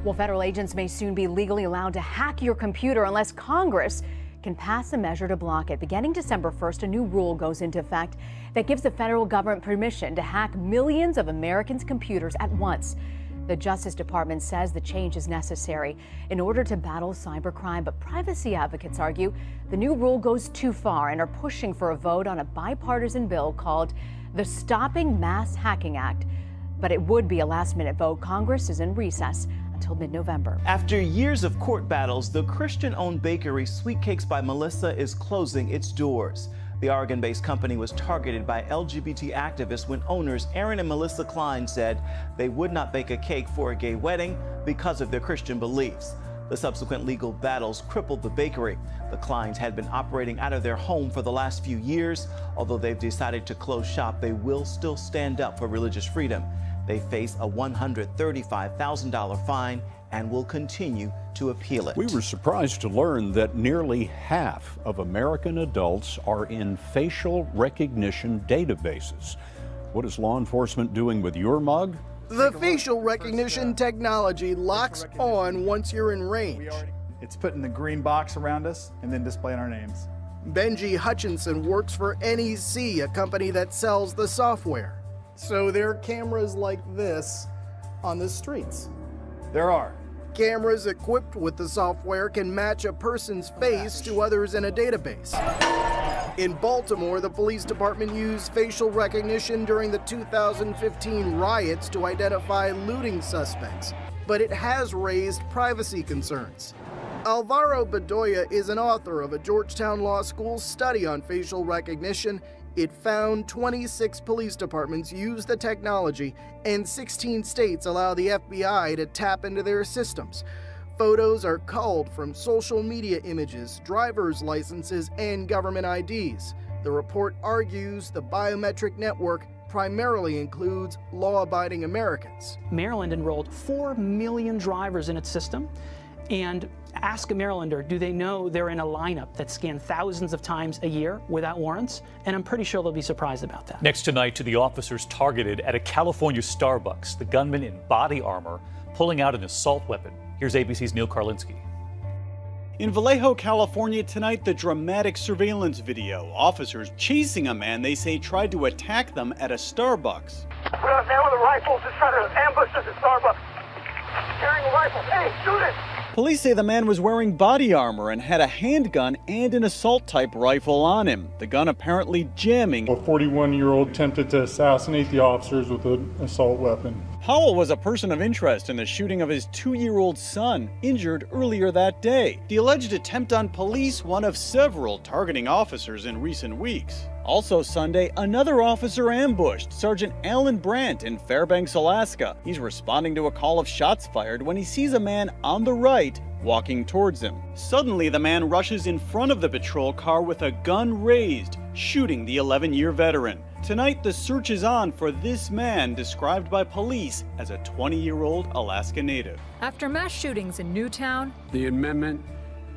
Well, federal agents may soon be legally allowed to hack your computer unless Congress can pass a measure to block it. Beginning December 1st, a new rule goes into effect that gives the federal government permission to hack millions of Americans' computers at once. The Justice Department says the change is necessary in order to battle cybercrime, but privacy advocates argue the new rule goes too far and are pushing for a vote on a bipartisan bill called the Stopping Mass Hacking Act. But it would be a last-minute vote. Congress is in recess until mid-November. After years of court battles, the Christian-owned bakery Sweet Cakes by Melissa is closing its doors. The Oregon-based company was targeted by LGBT activists when owners Aaron and Melissa Klein said they would not bake a cake for a gay wedding because of their Christian beliefs. The subsequent legal battles crippled the bakery. The Kleins had been operating out of their home for the last few years. Although they've decided to close shop, they will still stand up for religious freedom. They face a $135,000 fine and will continue to appeal it. We were surprised to learn that nearly half of American adults are in facial recognition databases. What is law enforcement doing with your mug? The facial recognition technology locks on once you're in range. It's putting the green box around us and then displaying our names. Benji Hutchinson works for NEC, a company that sells the software. So there are cameras like this on the streets. There are. Cameras equipped with the software can match a person's face to others in a database. In Baltimore, the police department used facial recognition during the 2015 riots to identify looting suspects, but it has raised privacy concerns. Alvaro Bedoya is an author of a Georgetown Law School study on facial recognition. It found 26 police departments use the technology, and 16 states allow the FBI to tap into their systems. Photos are culled from social media images, driver's licenses, and government IDs. The report argues the biometric network primarily includes law-abiding Americans. Maryland enrolled 4 million drivers in its system, and ask a Marylander, do they know they're in a lineup that scans thousands of times a year without warrants? And I'm pretty sure they'll be surprised about that. Next tonight, to the officers targeted at a California Starbucks, the gunman in body armor pulling out an assault weapon. Here's ABC's Neil Karlinski. In Vallejo, California tonight, the dramatic surveillance video. Officers chasing a man they say tried to attack them at a Starbucks. We got a man with a rifle just trying to ambush us at Starbucks. Carrying a rifle. Hey, shoot it! Police say the man was wearing body armor and had a handgun and an assault-type rifle on him. The gun apparently jamming. A 41-year-old attempted to assassinate the officers with an assault weapon. Howell was a person of interest in the shooting of his 2-year-old son, injured earlier that day. The alleged attempt on police, one of several targeting officers in recent weeks. Also Sunday, another officer ambushed, Sergeant Alan Brandt in Fairbanks, Alaska. He's responding to a call of shots fired when he sees a man on the right walking towards him. Suddenly, the man rushes in front of the patrol car with a gun raised, shooting the 11-year veteran. Tonight, the search is on for this man, described by police as a 20-year-old Alaska native. After mass shootings in Newtown, the amendment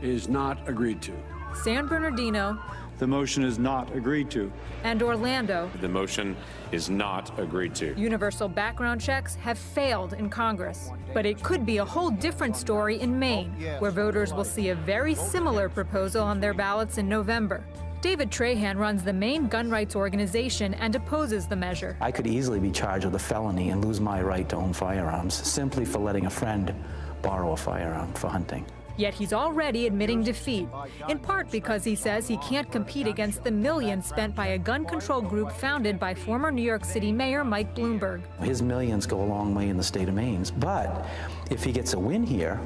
is not agreed to. San Bernardino, the motion is not agreed to. And Orlando, the motion is not agreed to. Universal background checks have failed in Congress. But it could be a whole different story in Maine, where voters will see a very similar proposal on their ballots in November. David Trahan runs the Maine Gun Rights Organization and opposes the measure. I could easily be charged with a felony and lose my right to own firearms simply for letting a friend borrow a firearm for hunting. Yet he's already admitting defeat, in part because he says he can't compete against the millions spent by a gun control group founded by former New York City Mayor Mike Bloomberg. His millions go a long way in the state of Maine, but if he gets a win here,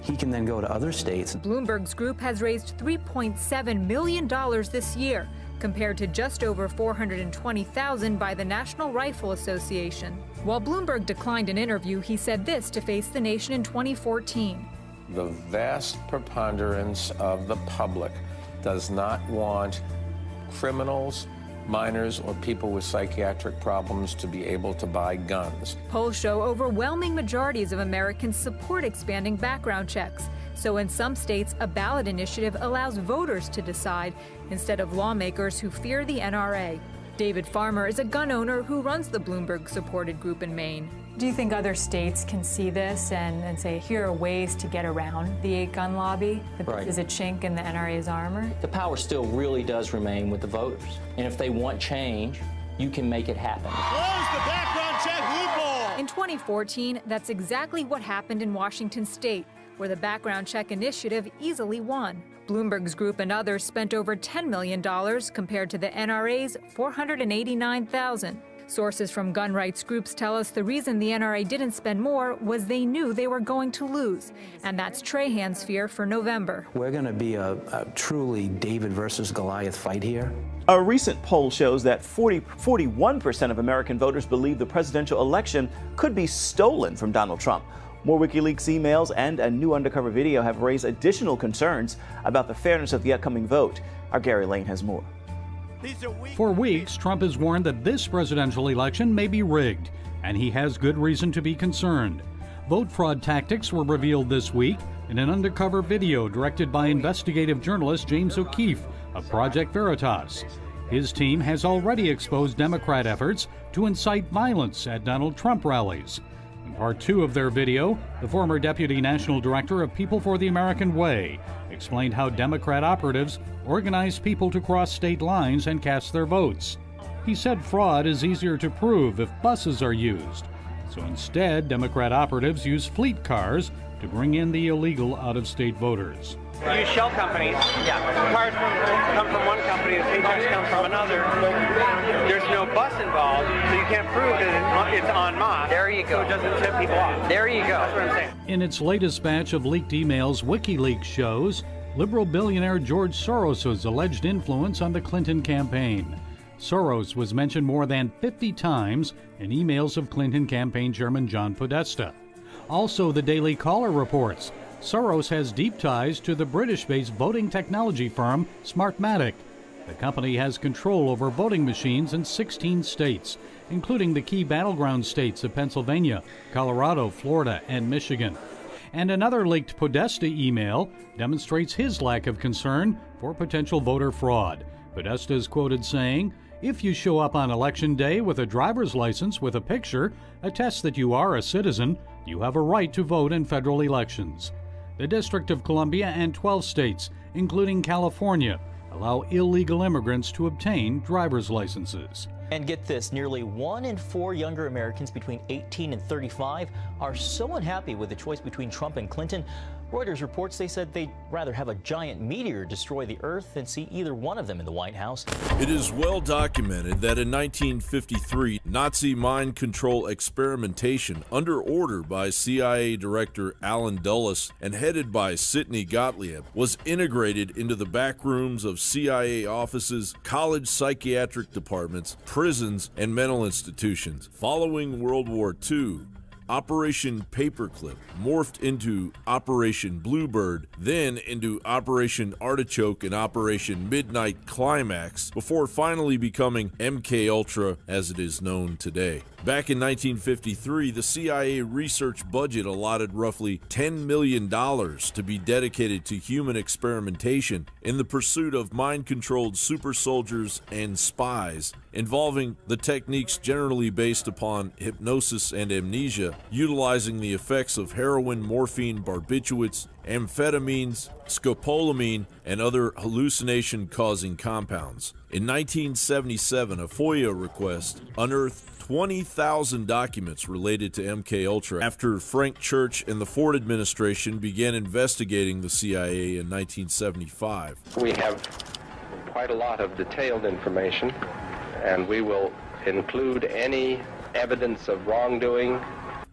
he can then go to other states. Bloomberg's group has raised $3.7 million this year, compared to just over $420,000 by the National Rifle Association. While Bloomberg declined an interview, he said this to Face the Nation in 2014. The vast preponderance of the public does not want criminals, minors, or people with psychiatric problems to be able to buy guns. Polls show overwhelming majorities of Americans support expanding background checks. So in some states, a ballot initiative allows voters to decide instead of lawmakers who fear the NRA. David Farmer is a gun owner who runs the Bloomberg-supported group in Maine. Do you think other states can see this and say, here are ways to get around the 8-gun lobby? Right. Is a chink in the NRA's armor? The power still really does remain with the voters. And if they want change, you can make it happen. Close the background check loophole! In 2014, that's exactly what happened in Washington state, where the background check initiative easily won. Bloomberg's group and others spent over $10 million compared to the NRA's $489,000. Sources from gun rights groups tell us the reason the NRA didn't spend more was they knew they were going to lose. And that's Trahan's fear for November. We're going to be a truly David versus Goliath fight here. A recent poll shows that 41% of American voters believe the presidential election could be stolen from Donald Trump. More WikiLeaks emails and a new undercover video have raised additional concerns about the fairness of the upcoming vote. Our Gary Lane has more. For weeks, Trump has warned that this presidential election may be rigged, and he has good reason to be concerned. Vote fraud tactics were revealed this week in an undercover video directed by investigative journalist James O'Keefe of Project Veritas. His team has already exposed Democrat efforts to incite violence at Donald Trump rallies. In part 2 of their video, the former deputy national director of People for the American Way explained how Democrat operatives organize people to cross state lines and cast their votes. He said fraud is easier to prove if buses are used. So instead, Democrat operatives use fleet cars to bring in the illegal out-of-state voters. Use shell companies. Yeah. Cars come from one company, the paychecks come from another. There's no bus involved, so you can't prove that it's en masse. There you go. So it doesn't tip people off. There you go. That's what I'm saying. In its latest batch of leaked emails, WikiLeaks shows liberal billionaire George Soros' alleged influence on the Clinton campaign. Soros was mentioned more than 50 times in emails of Clinton campaign chairman John Podesta. Also, the Daily Caller reports Soros has deep ties to the British-based voting technology firm Smartmatic. The company has control over voting machines in 16 states, including the key battleground states of Pennsylvania, Colorado, Florida, and Michigan. And another leaked Podesta email demonstrates his lack of concern for potential voter fraud. Podesta is quoted saying, "If you show up on Election Day with a driver's license with a picture, attests that you are a citizen, you have a right to vote in federal elections." The District of Columbia and 12 states, including California, allow illegal immigrants to obtain driver's licenses. And get this, nearly 1 in 4 younger Americans between 18 and 35 are so unhappy with the choice between Trump and Clinton. Reuters reports they said they'd rather have a giant meteor destroy the Earth than see either one of them in the White House. It is well documented that in 1953, Nazi mind control experimentation under order by CIA Director Allen Dulles and headed by Sidney Gottlieb was integrated into the back rooms of CIA offices, college psychiatric departments, prisons, and mental institutions. Following World War II, Operation Paperclip morphed into Operation Bluebird, then into Operation Artichoke and Operation Midnight Climax, before finally becoming MK Ultra as it is known today. Back in 1953, the CIA research budget allotted roughly $10 million to be dedicated to human experimentation in the pursuit of mind-controlled super soldiers and spies, involving the techniques generally based upon hypnosis and amnesia, utilizing the effects of heroin, morphine, barbiturates, amphetamines, scopolamine, and other hallucination-causing compounds. In 1977, a FOIA request unearthed 20,000 documents related to MK Ultra after Frank Church and the Ford administration began investigating the CIA in 1975. We have quite a lot of detailed information, and we will include any evidence of wrongdoing.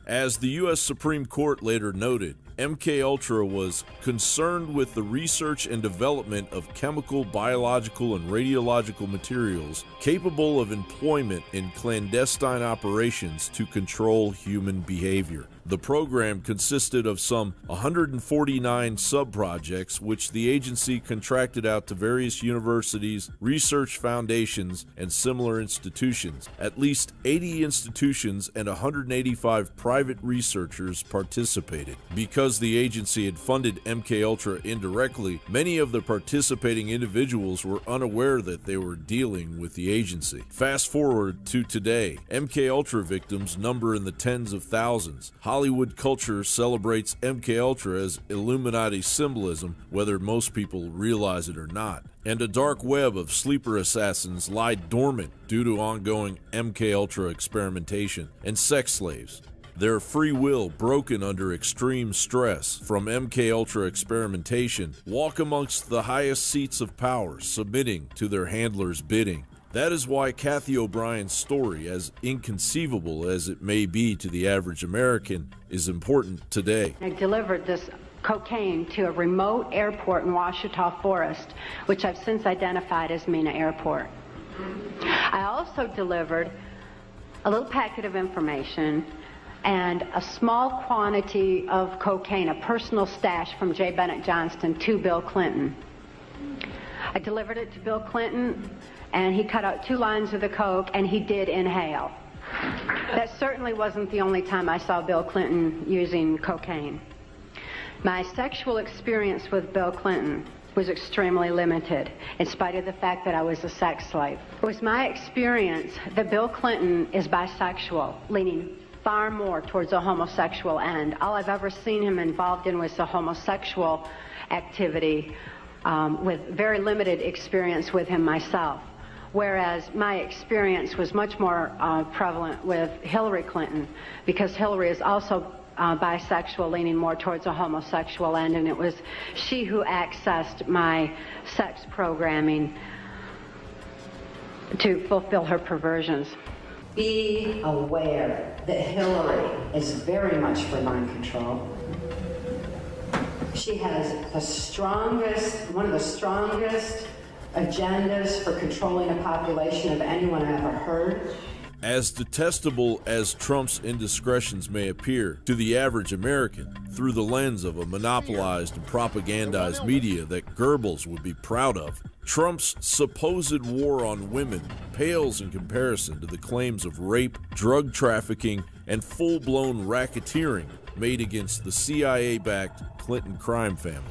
As the U.S. Supreme Court later noted, MK Ultra was concerned with the research and development of chemical, biological, and radiological materials capable of employment in clandestine operations to control human behavior. The program consisted of some 149 sub-projects which the agency contracted out to various universities, research foundations, and similar institutions. At least 80 institutions and 185 private researchers participated. Because Because the agency had funded MKUltra indirectly, many of the participating individuals were unaware that they were dealing with the agency. Fast forward to today, MKUltra victims number in the tens of thousands. Hollywood culture celebrates MKUltra as Illuminati symbolism, whether most people realize it or not. And a dark web of sleeper assassins lie dormant due to ongoing MKUltra experimentation and sex slaves. Their free will broken under extreme stress from MKUltra experimentation walk amongst the highest seats of power, submitting to their handlers' bidding. That is why Cathy O'Brien's story, as inconceivable as it may be to the average American, is important today. I delivered this cocaine to a remote airport in Ouachita Forest, which I've since identified as Mena Airport. I also delivered a little packet of information and a small quantity of cocaine, a personal stash from J. Bennett Johnston, to Bill Clinton. I delivered it to Bill Clinton, and he cut out 2 lines of the coke, and he did inhale. That certainly wasn't the only time I saw Bill Clinton using cocaine. My sexual experience with Bill Clinton was extremely limited, in spite of the fact that I was a sex slave. It was my experience that Bill Clinton is bisexual, leaning far more towards a homosexual end. All I've ever seen him involved in was a homosexual activity, with very limited experience with him myself. Whereas my experience was much more prevalent with Hillary Clinton, because Hillary is also bisexual, leaning more towards a homosexual end, and it was she who accessed my sex programming to fulfill her perversions. Be aware that Hillary is very much for mind control. She has one of the strongest agendas for controlling a population of anyone I've ever heard. As detestable as Trump's indiscretions may appear to the average American, through the lens of a monopolized and propagandized media that Goebbels would be proud of, Trump's supposed war on women pales in comparison to the claims of rape, drug trafficking, and full-blown racketeering made against the CIA-backed Clinton crime family.